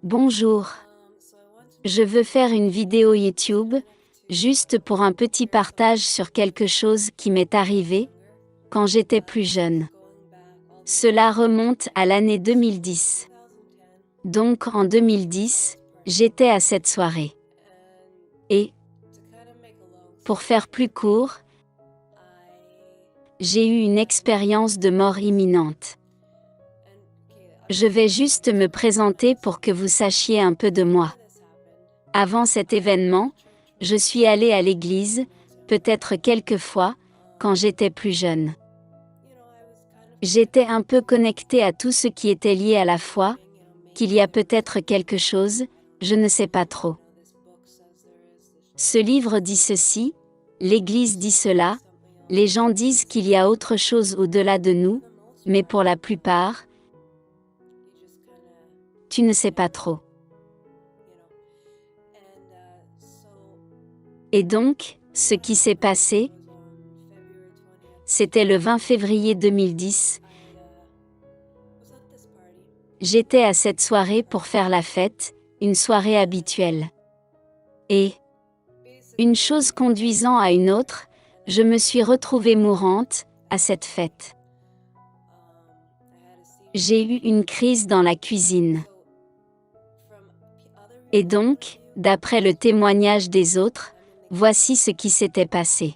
Bonjour. Je veux faire une vidéo YouTube, juste pour un petit partage sur quelque chose qui m'est arrivé, quand j'étais plus jeune. Cela remonte à l'année 2010. Donc en 2010, j'étais à cette soirée. Et, pour faire plus court, j'ai eu une expérience de mort imminente. Je vais juste me présenter pour que vous sachiez un peu de moi. Avant cet événement, je suis allée à l'église, peut-être quelques fois, quand j'étais plus jeune. J'étais un peu connectée à tout ce qui était lié à la foi, qu'il y a peut-être quelque chose, je ne sais pas trop. Ce livre dit ceci, l'Église dit cela, les gens disent qu'il y a autre chose au-delà de nous, mais pour la plupart, tu ne sais pas trop. Et donc, ce qui s'est passé, c'était le 20 février 2010. J'étais à cette soirée pour faire la fête, une soirée habituelle. Et, une chose conduisant à une autre, je me suis retrouvée mourante, à cette fête. J'ai eu une crise dans la cuisine. Et donc, d'après le témoignage des autres, voici ce qui s'était passé.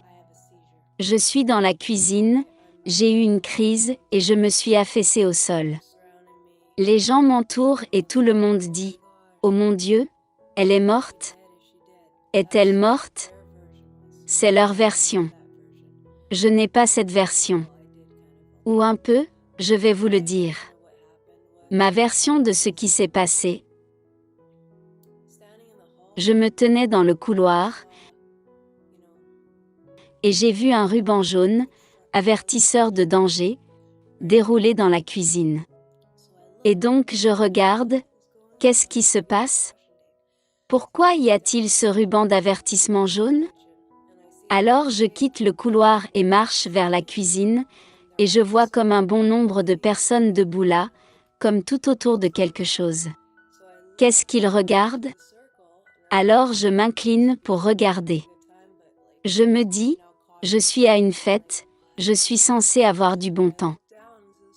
Je suis dans la cuisine, j'ai eu une crise et je me suis affaissée au sol. Les gens m'entourent et tout le monde dit « Oh mon Dieu, elle est morte? Est-elle morte ?» C'est leur version. Je n'ai pas cette version. Ou un peu, je vais vous le dire. Ma version de ce qui s'est passé. Je me tenais dans le couloir et j'ai vu un ruban jaune, avertisseur de danger, déroulé dans la cuisine. Et donc je regarde, qu'est-ce qui se passe? Pourquoi y a-t-il ce ruban d'avertissement jaune? Alors je quitte le couloir et marche vers la cuisine, et je vois comme un bon nombre de personnes debout là, comme tout autour de quelque chose. Qu'est-ce qu'ils regardent? Alors je m'incline pour regarder. Je me dis, je suis à une fête, je suis censée avoir du bon temps.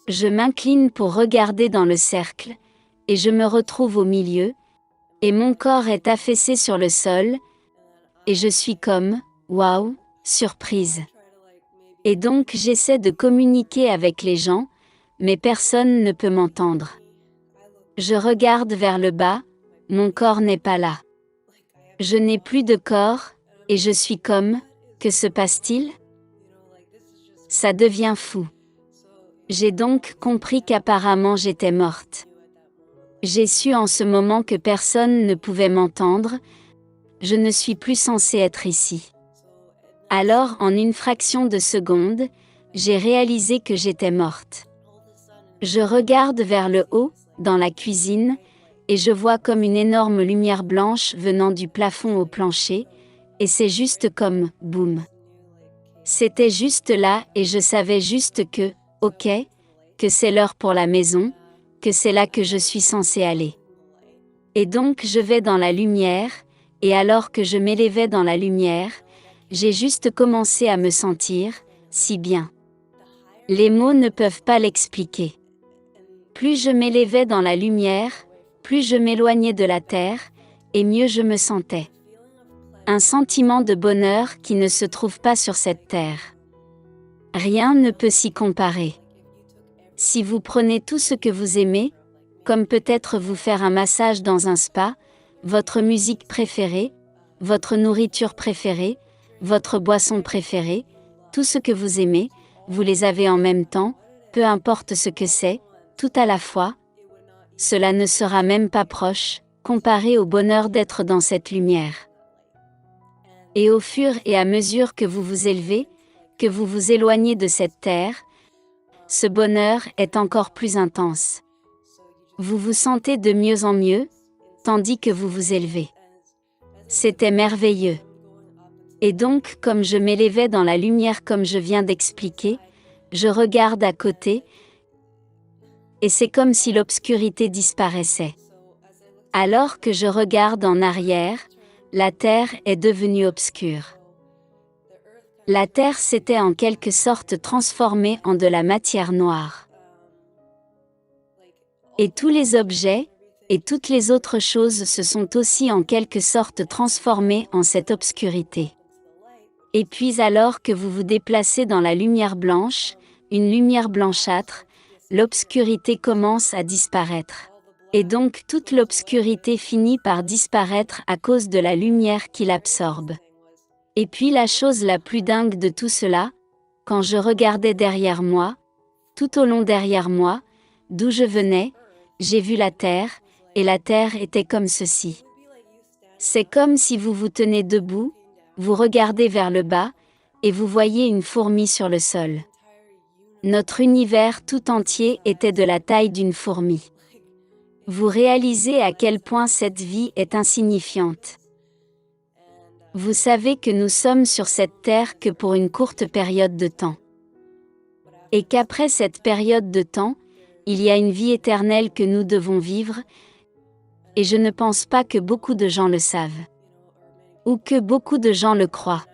Je m'incline pour regarder dans le cercle, et je me retrouve au milieu, et mon corps est affaissé sur le sol, et je suis comme, waouh, surprise. Et donc j'essaie de communiquer avec les gens, mais personne ne peut m'entendre. Je regarde vers le bas, mon corps n'est pas là. Je n'ai plus de corps, et je suis comme, que se passe-t-il? Ça devient fou. J'ai donc compris qu'apparemment j'étais morte. J'ai su en ce moment que personne ne pouvait m'entendre, je ne suis plus censée être ici. Alors en une fraction de seconde, j'ai réalisé que j'étais morte. Je regarde vers le haut, dans la cuisine, et je vois comme une énorme lumière blanche venant du plafond au plancher, et c'est juste comme, boum. C'était juste là et je savais juste que, ok, que c'est l'heure pour la maison, que c'est là que je suis censée aller. Et donc je vais dans la lumière, et alors que je m'élevais dans la lumière, j'ai juste commencé à me sentir, si bien. Les mots ne peuvent pas l'expliquer. Plus je m'élevais dans la lumière, plus je m'éloignais de la terre, et mieux je me sentais. Un sentiment de bonheur qui ne se trouve pas sur cette terre. Rien ne peut s'y comparer. Si vous prenez tout ce que vous aimez, comme peut-être vous faire un massage dans un spa, votre musique préférée, votre nourriture préférée, votre boisson préférée, tout ce que vous aimez, vous les avez en même temps, peu importe ce que c'est, tout à la fois, cela ne sera même pas proche, comparé au bonheur d'être dans cette lumière. Et au fur et à mesure que vous vous élevez, que vous vous éloignez de cette terre, ce bonheur est encore plus intense. Vous vous sentez de mieux en mieux, tandis que vous vous élevez. C'était merveilleux. Et donc, comme je m'élevais dans la lumière comme je viens d'expliquer, je regarde à côté, et c'est comme si l'obscurité disparaissait. Alors que je regarde en arrière, la terre est devenue obscure. La terre s'était en quelque sorte transformée en de la matière noire. Et tous les objets, et toutes les autres choses se sont aussi en quelque sorte transformés en cette obscurité. Et puis alors que vous vous déplacez dans la lumière blanche, une lumière blanchâtre, l'obscurité commence à disparaître. Et donc toute l'obscurité finit par disparaître à cause de la lumière qui l'absorbe. Et puis la chose la plus dingue de tout cela, quand je regardais derrière moi, tout au long derrière moi, d'où je venais, j'ai vu la terre, et la terre était comme ceci. C'est comme si vous vous tenez debout, vous regardez vers le bas, et vous voyez une fourmi sur le sol. Notre univers tout entier était de la taille d'une fourmi. Vous réalisez à quel point cette vie est insignifiante. Vous savez que nous sommes sur cette terre que pour une courte période de temps. Et qu'après cette période de temps, il y a une vie éternelle que nous devons vivre, et je ne pense pas que beaucoup de gens le savent. Ou que beaucoup de gens le croient.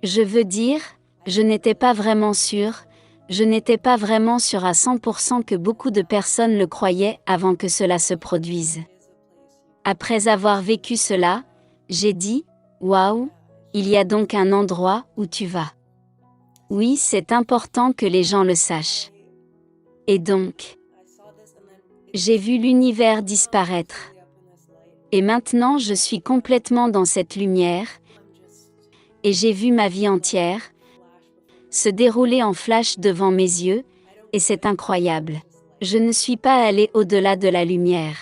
Je veux dire, je n'étais pas vraiment sûre, je n'étais pas vraiment sûre à 100% que beaucoup de personnes le croyaient avant que cela se produise. Après avoir vécu cela, j'ai dit, waouh, il y a donc un endroit où tu vas. Oui, c'est important que les gens le sachent. Et donc, j'ai vu l'univers disparaître. Et maintenant je suis complètement dans cette lumière, et j'ai vu ma vie entière se dérouler en flash devant mes yeux, et c'est incroyable. Je ne suis pas allée au-delà de la lumière.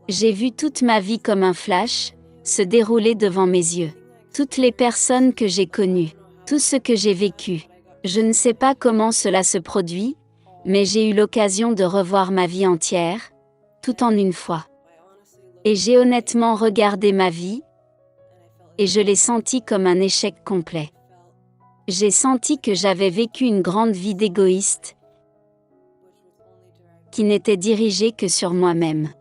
J'ai vu toute ma vie comme un flash, se dérouler devant mes yeux. Toutes les personnes que j'ai connues, tout ce que j'ai vécu. Je ne sais pas comment cela se produit, mais j'ai eu l'occasion de revoir ma vie entière, tout en une fois. Et j'ai honnêtement regardé ma vie, et je l'ai senti comme un échec complet. J'ai senti que j'avais vécu une grande vie d'égoïste, qui n'était dirigée que sur moi-même.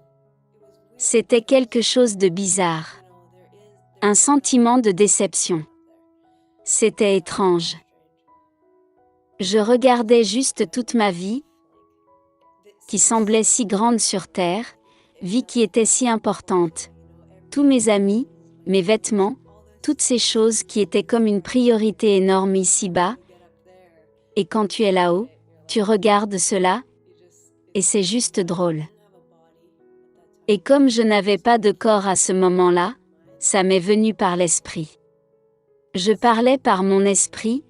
C'était quelque chose de bizarre. Un sentiment de déception. C'était étrange. Je regardais juste toute ma vie, qui semblait si grande sur Terre, vie qui était si importante. Tous mes amis, mes vêtements, toutes ces choses qui étaient comme une priorité énorme ici-bas. Et quand tu es là-haut, tu regardes cela, et c'est juste drôle. Et comme je n'avais pas de corps à ce moment-là, ça m'est venu par l'esprit. Je parlais par mon esprit,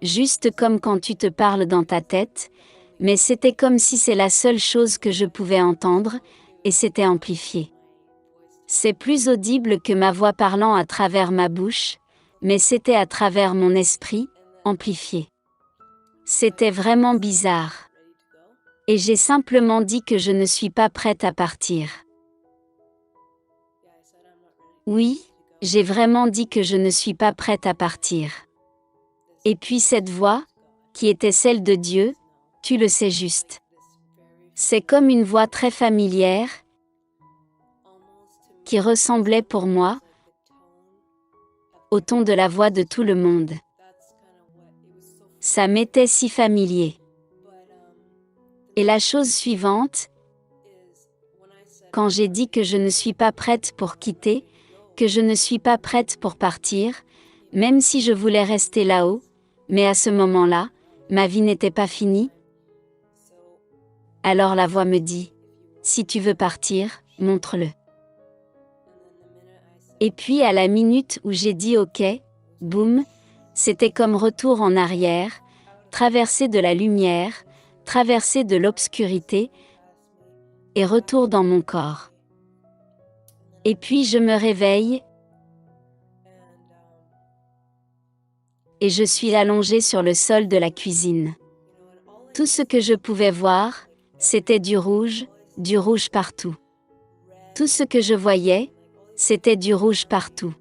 juste comme quand tu te parles dans ta tête, mais c'était comme si c'est la seule chose que je pouvais entendre, et c'était amplifié. C'est plus audible que ma voix parlant à travers ma bouche, mais c'était à travers mon esprit, amplifié. C'était vraiment bizarre. Et j'ai simplement dit que je ne suis pas prête à partir. Oui, j'ai vraiment dit que je ne suis pas prête à partir. Et puis cette voix, qui était celle de Dieu, tu le sais juste. C'est comme une voix très familière, qui ressemblait pour moi au ton de la voix de tout le monde. Ça m'était si familier. Et la chose suivante, quand j'ai dit que je ne suis pas prête pour quitter, que je ne suis pas prête pour partir, même si je voulais rester là-haut, mais à ce moment-là, ma vie n'était pas finie. Alors la voix me dit, si tu veux partir, montre-le. Et puis à la minute où j'ai dit ok, boum, c'était comme retour en arrière, traversée de la lumière, traversée de l'obscurité, et retour dans mon corps. Et puis je me réveille, et je suis allongée sur le sol de la cuisine. Tout ce que je pouvais voir, c'était du rouge partout. Tout ce que je voyais, c'était du rouge partout.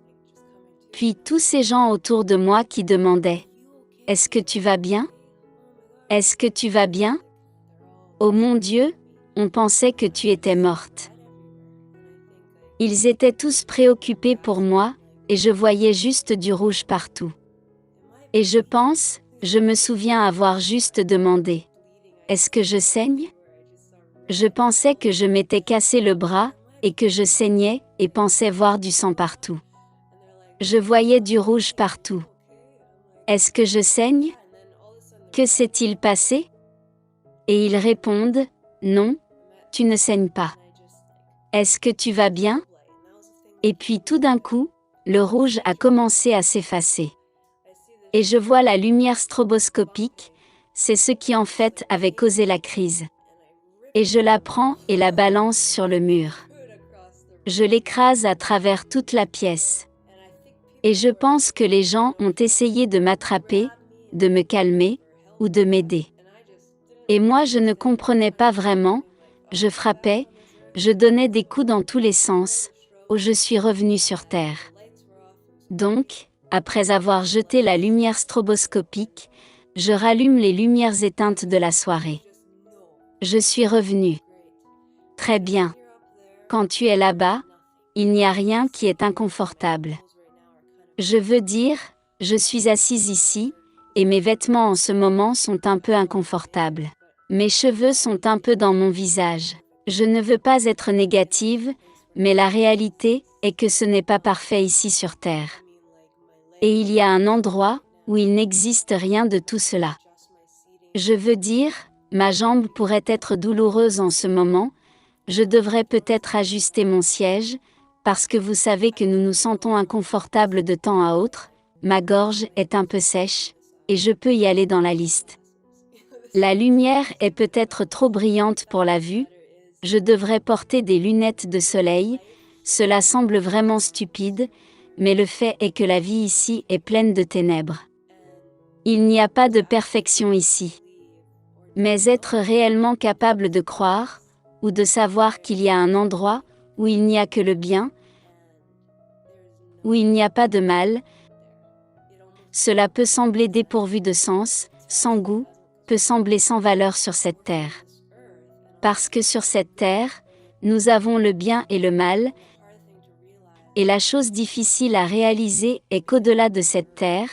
Puis tous ces gens autour de moi qui demandaient « Est-ce que tu vas bien ? Est-ce que tu vas bien ? Oh mon Dieu, On pensait que tu étais morte. Ils étaient tous préoccupés pour moi, et je voyais juste du rouge partout. Et je me souviens avoir juste demandé. Est-ce que je saigne? Je pensais que je m'étais cassé le bras, et que je saignais, et pensais voir du sang partout. Je voyais du rouge partout. Est-ce que je saigne? Que s'est-il passé? Et ils répondent, non, tu ne saignes pas. Est-ce que tu vas bien? Et puis tout d'un coup, le rouge a commencé à s'effacer. Et je vois la lumière stroboscopique, c'est ce qui en fait avait causé la crise. Et je la prends et la balance sur le mur. Je l'écrase à travers toute la pièce. Et je pense que les gens ont essayé de m'attraper, de me calmer, ou de m'aider. Et moi je ne comprenais pas vraiment, je frappais, je donnais des coups dans tous les sens, où je suis revenu sur terre. Donc, après avoir jeté la lumière stroboscopique, je rallume les lumières éteintes de la soirée. Je suis revenu. Très bien. Quand tu es là-bas, il n'y a rien qui est inconfortable. Je veux dire, je suis assise ici, et mes vêtements en ce moment sont un peu inconfortables. Mes cheveux sont un peu dans mon visage. Je ne veux pas être négative, mais la réalité est que ce n'est pas parfait ici sur Terre. Et il y a un endroit où il n'existe rien de tout cela. Je veux dire, ma jambe pourrait être douloureuse en ce moment, je devrais peut-être ajuster mon siège, parce que vous savez que nous nous sentons inconfortables de temps à autre, ma gorge est un peu sèche, et je peux y aller dans la liste. La lumière est peut-être trop brillante pour la vue, je devrais porter des lunettes de soleil, cela semble vraiment stupide, mais le fait est que la vie ici est pleine de ténèbres. Il n'y a pas de perfection ici. Mais être réellement capable de croire, ou de savoir qu'il y a un endroit, où il n'y a que le bien, où il n'y a pas de mal, cela peut sembler dépourvu de sens, sans goût, peut sembler sans valeur sur cette terre. Parce que sur cette terre, nous avons le bien et le mal, et la chose difficile à réaliser est qu'au-delà de cette terre,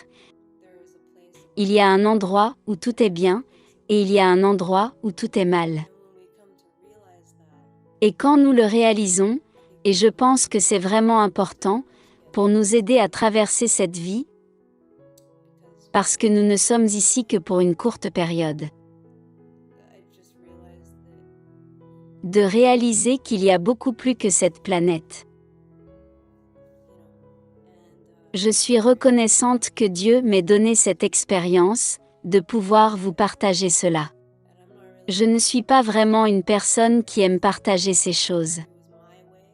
il y a un endroit où tout est bien, et il y a un endroit où tout est mal. Et quand nous le réalisons, et je pense que c'est vraiment important, pour nous aider à traverser cette vie, parce que nous ne sommes ici que pour une courte période. De réaliser qu'il y a beaucoup plus que cette planète. Je suis reconnaissante que Dieu m'ait donné cette expérience, de pouvoir vous partager cela. Je ne suis pas vraiment une personne qui aime partager ces choses.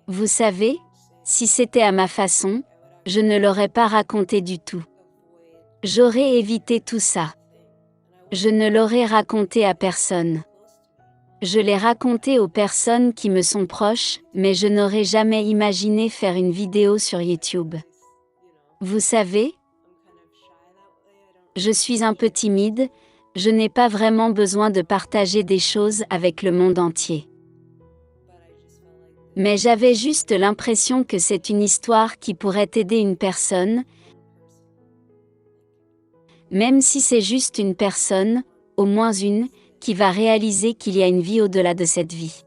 Vous savez, si c'était à ma façon, je ne l'aurais pas raconté du tout. J'aurais évité tout ça. Je ne l'aurais raconté à personne. Je l'ai raconté aux personnes qui me sont proches, mais je n'aurais jamais imaginé faire une vidéo sur YouTube. Vous savez, je suis un peu timide, je n'ai pas vraiment besoin de partager des choses avec le monde entier. Mais j'avais juste l'impression que c'est une histoire qui pourrait aider une personne, même si c'est juste une personne, au moins une, qui va réaliser qu'il y a une vie au-delà de cette vie.